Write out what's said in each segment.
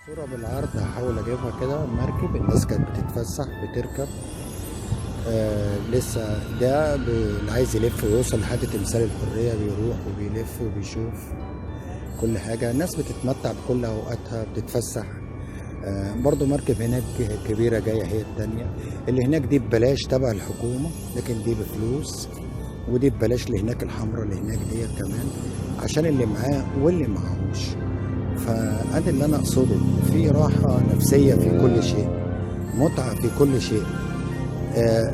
صورة بالعرض هحاول اجيبها كده. مركب الناس كانت بتتفسح بتركب. لسه ده اللي عايز يلف ويوصل لحد تمثال الحرية بيروح وبيلف وبيشوف كل حاجة. الناس بتتمتع بكل اوقاتها بتتفسح. برضو مركب هناك كبيرة جاية هي التانية. اللي هناك دي ببلاش تبع الحكومة، لكن دي بفلوس. ودي ببلاش اللي هناك الحمراء اللي هناك ديت كمان عشان اللي معاه واللي معهوش. فأنا اللي أنا أقصده في راحة نفسية في كل شيء، متعة في كل شيء،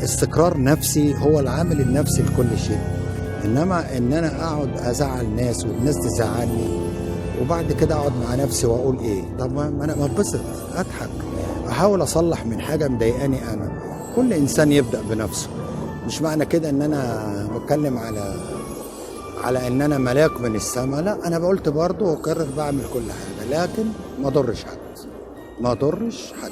استقرار نفسي هو العامل النفسي لكل شيء. إنما إن أنا أقعد أزعل ناس والناس تزعلني وبعد كده أقعد مع نفسي وأقول إيه؟ طب ما أنا بتبسط أضحك أحاول أصلح من حاجة مضايقاني. أنا كل إنسان يبدأ بنفسه. مش معنى كده إن أنا بتكلم على ان انا ملاك من السماء، لا، انا قلت برضه واكرر بعمل كل حاجه لكن ما اضرش حد، ما اضرش حد.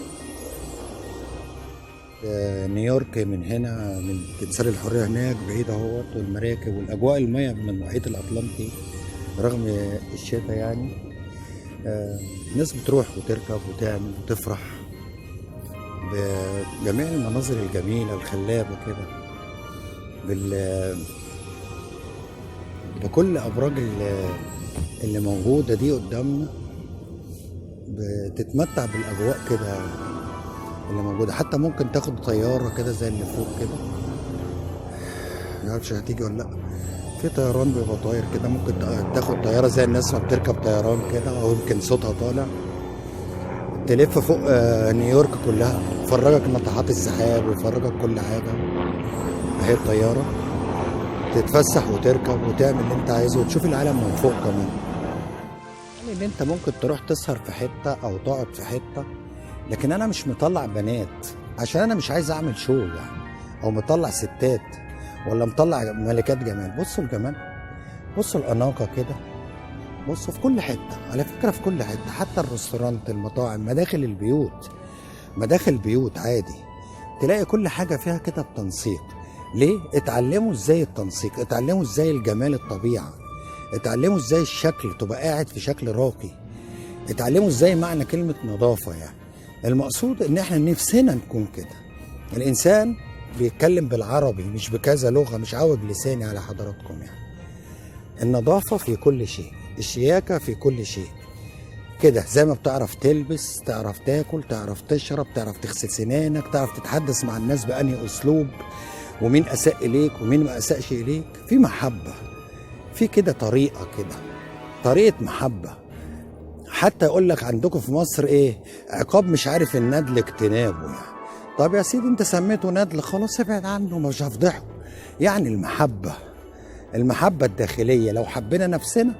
نيويورك من هنا من تمثال الحريه هناك بعيد اهوت، والمراكب والاجواء الميه من المحيط الاطلنطي رغم الشتاء يعني. الناس بتروح وتركب وتعمل وتفرح بجميع المناظر الجميله الخلابه كده، بكل ابراج اللي موجوده دي قدامنا. بتتمتع بالاجواء كده اللي موجوده. حتى ممكن تاخد طياره كده زي اللي فوق كده، معرفش هتيجي ولا لا. في طيران بيبقى طاير كده، ممكن تاخد طياره زي الناس ما بتركب طيران كده، او يمكن صوتها طالع تلف فوق نيويورك كلها، يفرجك ناطحات السحاب ويفرجك كل حاجه. اهي الطياره تتفسح وتركب وتعمل اللي انت عايزه وتشوف العالم من فوق كمان. يعني ان انت ممكن تروح تسهر في حته او تقعد في حته، لكن انا مش مطلع بنات عشان انا مش عايز اعمل شو يعني، او مطلع ستات ولا مطلع ملكات جمال. بصوا الجمال، بصوا الاناقه كده، بصوا في كل حته على فكره، في كل حته، حتى الريستورانت، المطاعم، مداخل البيوت، مداخل بيوت عادي تلاقي كل حاجه فيها كده بتنسيق. ليه؟ اتعلموا ازاي التنسيق، اتعلموا ازاي الجمال الطبيعة، اتعلموا ازاي الشكل تبقى قاعد في شكل راقي، اتعلموا ازاي معنى كلمة نظافة. يعني المقصود ان احنا نفسنا نكون كده. الانسان بيتكلم بالعربي مش بكذا لغة، مش عوج لساني على حضراتكم يعني. النظافة في كل شيء، الشياكة في كل شيء كده. زي ما بتعرف تلبس، تعرف تاكل، تعرف تشرب، تعرف تغسل سنانك، تعرف تتحدث مع الناس بأنهي اسلوب، ومين اساء اليك ومين ما اساءش اليك. في محبه، في كده طريقه كده، طريقه محبه. حتى يقول لك عندكم في مصر ايه؟ عقاب مش عارف الندل اجتنابه يعني. طب يا سيدي انت سميته ندل، خلاص ابعد عنه، مش هفضحه. يعني المحبه الداخليه، لو حبينا نفسنا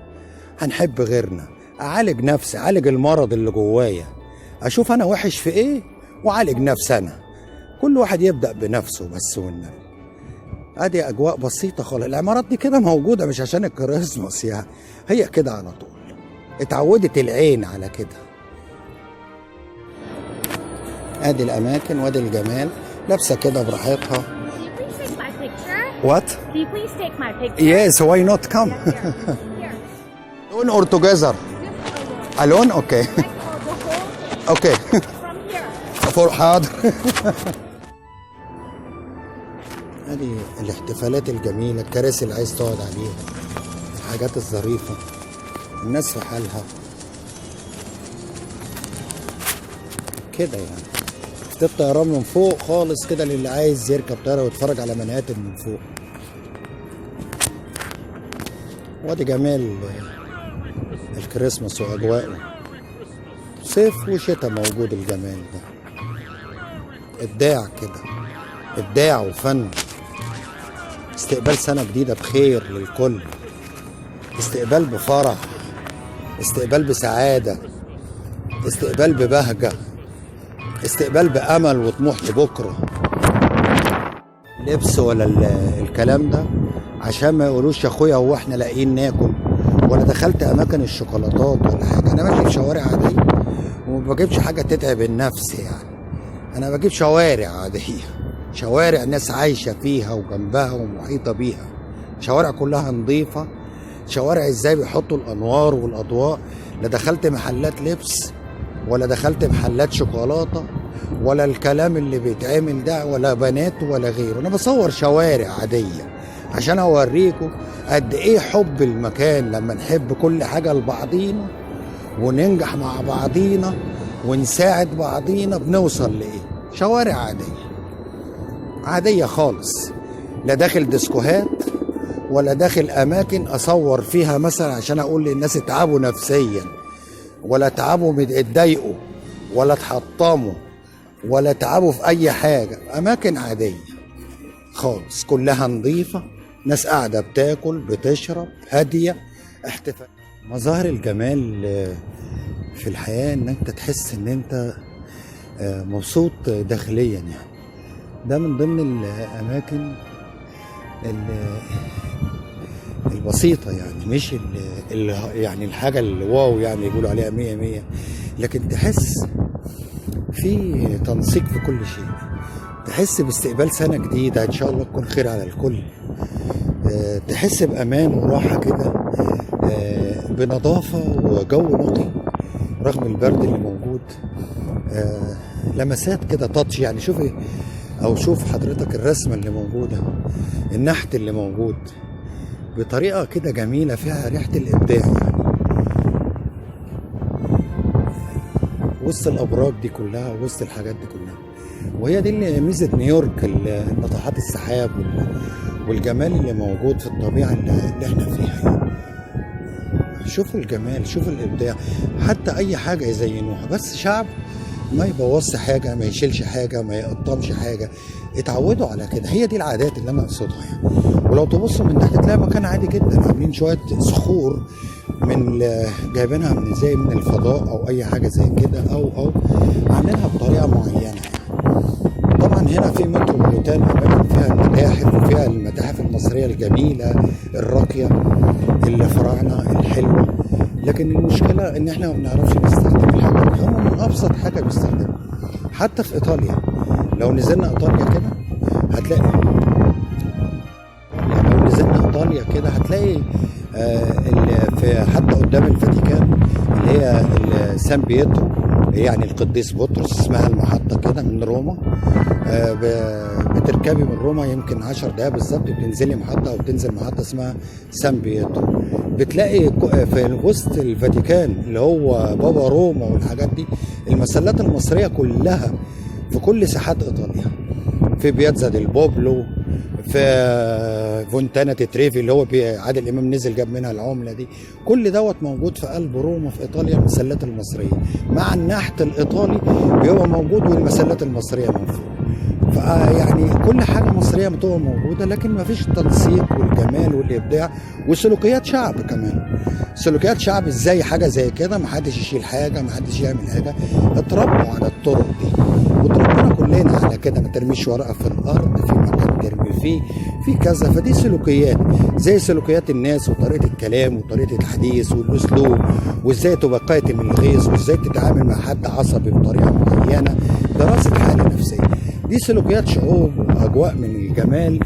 هنحب غيرنا. اعالج نفسي، اعالج المرض اللي جوايا، اشوف انا وحش في ايه واعالج نفسي انا. كل واحد يبدا بنفسه بس والنبي. ادي اجواء بسيطه خالص. العمارات دي كده موجوده مش عشان الكريسماس يعني، هي كده على طول، اتعودت العين على كده. ادي الاماكن وادي الجمال، لابسه كده براحتها. What? Can you please take my picture? Yes, why not come? Alone or together? Alone? Okay. Okay. For حاضر. هذه الاحتفالات الجميلة، الكراسي اللي عايز تقعد عليها، الحاجات الظريفة، الناس في حالها كده يعني. في الطيران من فوق خالص كده للي عايز يركب طيارة ويتفرج على منهاتن من فوق. وادي جمال الكريسماس واجواءه، صيف وشتاء موجود الجمال ده. ابداع كده، ابداع وفن. استقبال سنة جديدة بخير للكل، استقبال بفرح، استقبال بسعادة، استقبال ببهجة، استقبال بأمل وطموح لبكرة. لبس ولا الكلام ده عشان ما يقولوش يا اخويا هو احنا لاقيين ناكل، ولا دخلت اماكن الشوكولاتات ولا حاجة. انا ماشي في شوارع عادية وما بجيبش حاجة تتعب النفس يعني. انا بجيب شوارع عادية، شوارع ناس عايشة فيها وجنبها ومحيطة بيها، شوارع كلها نظيفة. شوارع ازاي بيحطوا الانوار والاضواء. لا دخلت محلات لبس ولا دخلت محلات شوكولاته، ولا الكلام اللي بيتعمل ده، ولا بنات ولا غيره. انا بصور شوارع عاديه عشان اوريكم قد ايه حب المكان لما نحب كل حاجه لبعضينا وننجح مع بعضينا ونساعد بعضينا بنوصل لايه. شوارع عاديه خالص، لا داخل ديسكوهات ولا داخل اماكن اصور فيها مثلا عشان اقول للناس اتعبوا نفسيا، ولا اتعبوا اتضايقوا، ولا اتحطموا، ولا اتعبوا في اي حاجه. اماكن عاديه خالص، كلها نظيفه، ناس قاعده بتاكل بتشرب، هاديه، احتفال. مظاهر الجمال في الحياه ان انت تحس ان انت مبسوط داخليا. يعني ده من ضمن الاماكن البسيطة، يعني مش يعني الحاجة الواو يعني يقولوا عليها 100، لكن تحس في تنسيق في كل شيء، تحس باستقبال سنة جديدة إن شاء الله تكون خير على الكل، تحس بأمان وراحة كده، بنظافة وجو نقي رغم البرد اللي موجود، لمسات كده تاتش. يعني شوف حضرتك الرسمة اللي موجودة، النحت اللي موجود بطريقة كده جميلة فيها ريحة الإبداع، يعني وسط الأبراج دي كلها، وسط الحاجات دي كلها. وهي دي اللي ميزة نيويورك، ناطحات السحاب والجمال اللي موجود في الطبيعة اللي احنا فيها. يعني شوفوا الجمال، شوفوا الإبداع، حتى أي حاجة يزينوها، بس شعب ما يبوظش حاجة، ما يشيلش حاجة، ما يقطمش حاجة. اتعودوا على كده، هي دي العادات اللي انا اقصدها يعني. ولو تبصوا من تحت تلاقي مكان عادي جدا، عاملين شوية صخور من جايبينها من زي من الفضاء او اي حاجة زي كده، او عاملينها بطريقة معينة يعني. طبعا هنا في متروبوليتان، اماكن فيها المتاحف، وفيها المتاحف المصرية الجميلة الراقية الفراعنة الحلوة، لكن المشكلة ان احنا ما بنعرفش نستخدم الحاجات دي. هم من ابسط حاجة بيستخدمها. حتى في ايطاليا، لو نزلنا ايطاليا كده هتلاقي في حتى قدام الفاتيكان اللي هي سان بيترو، يعني القديس بطرس، اسمها المحطة كده من روما. بتركبي من روما يمكن 10 دقايق بالظبط بتنزلي محطة، او بتنزل محطة اسمها سان بيترو. بتلاقي في وسط الفاتيكان اللي هو بابا روما والحاجات دي، المسلات المصرية كلها في كل ساحات ايطاليا، في بياتزا ديل بوبلو، في فونتانا تريفي اللي هو عادل امام نزل جاب منها العمله دي. كل دوت موجود في قلب روما في ايطاليا، المسلات المصريه مع النحت الايطالي بيبقى موجود، والمسلات المصريه موجوده. فيعني كل حاجه مصريه بتبقى موجوده، لكن ما فيش التنسيق والجمال والابداع وسلوكيات شعب كمان. سلوكيات شعب ازاي حاجه زي كده، ما حدش يشيل حاجه، ما حدش يعمل حاجه. اتربوا على الطرق دي، وتربينا كلنا على كده، ما ترميش ورقه في الارض، في مكان ترمي فيه، في كذا. فدي سلوكيات زي سلوكيات الناس، وطريقه الكلام، وطريقه الحديث، والاسلوب، وازاي تبقى قاتم الغيظ، وازاي تتعامل مع حد عصبي بطريقه معينه، دراسه حاله نفسيه. دي سلوكيات شعوب، واجواء من الجمال،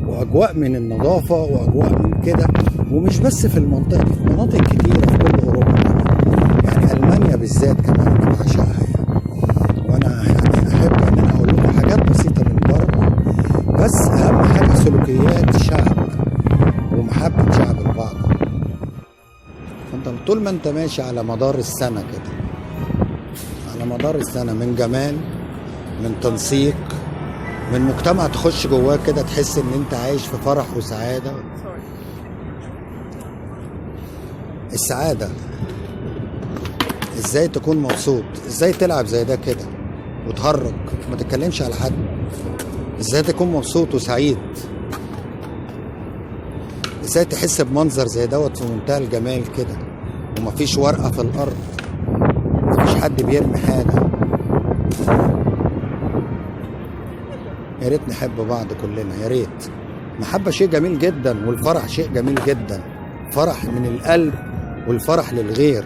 واجواء من النظافه، واجواء من كده. ومش بس في المنطقه دي، في مناطق كتيره في كل اوروبا كمان. يعني المانيا بالذات كمان انا بعشقها يعني. وانا يعني احب ان انا اقول لكم حاجات بسيطه من بره، بس اهم حاجه سلوكيات شعب ومحبه شعب لبعض. فانت طول ما انت ماشي على مدار السنه كده، على مدار السنه، من جمال، من تنسيق، من مجتمع تخش جواه كده تحس ان انت عايش في فرح وسعاده. السعاده ازاي تكون مبسوط، ازاي تلعب زي ده كده وتهرج ما تتكلمش على حد، ازاي تكون مبسوط وسعيد، ازاي تحس بمنظر زي دوت في منتهى الجمال كده، ومفيش ورقه في الارض، مفيش حد بيرمي حاجه. يا ريت نحب بعض كلنا، يا ريت. محبة شيء جميل جدا، والفرح شيء جميل جدا، فرح من القلب والفرح للغير.